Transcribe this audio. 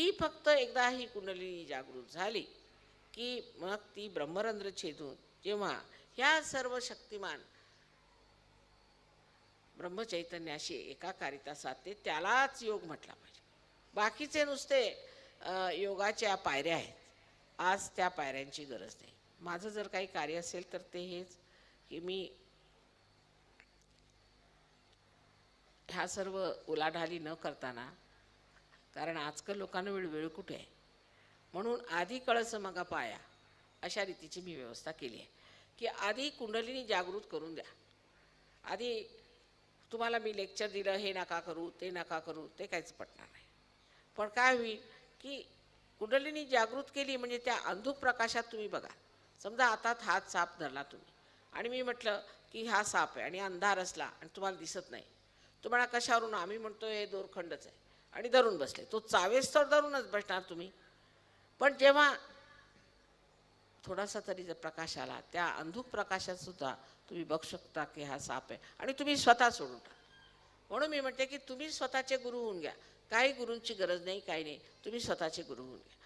ती फक्त एकदा ही कुंडलिनी जागृत झाली की मग ती ब्रह्मरंध्र छेदून जेव्हा ह्या सर्व शक्तिमान ब्रह्मचैतन्याशी एकाकारिता साधते त्यालाच योग म्हटला पाहिजे. बाकीचे नुसते योगाच्या पायऱ्या आहेत. आज त्या पायऱ्यांची गरज नाही. माझं जर काही कार्य असेल तर ते हेच की मी ह्या सर्व उलाढाली न करताना, कारण आजकाल लोकांना वेळ कुठे आहे, म्हणून आधी कळस मगा पाया अशा रीतीची मी व्यवस्था केली आहे की आधी कुंडलिनी जागृत करून द्या. आधी तुम्हाला मी लेक्चर दिलं हे नका करू ते नका करू ते काहीच पटणार नाही. पण काय होईल की कुंडलिनी जागृत केली म्हणजे त्या अंधुक प्रकाशात तुम्ही बघा. समजा हातात हात साप धरला तुम्ही आणि मी म्हटलं की हा साप आहे आणि अंधार असला आणि तुम्हाला दिसत नाही. तुम्हाला कशावरून आम्ही म्हणतो हे दोरखंडच आहे आणि धरून बसले. तो चावेस तर धरूनच बसणार तुम्ही. पण जेव्हा थोडासा तरी जर प्रकाश आला त्या अंधुक प्रकाशात सुद्धा तुम्ही बघू शकता की हा साप आहे आणि तुम्ही स्वतः सोडून टाका. म्हणून मी म्हणते की तुम्ही स्वतःचे गुरु होऊन घ्या. काही गुरूंची गरज नाही, काही नाही. तुम्ही स्वतःचे गुरु होऊन घ्या.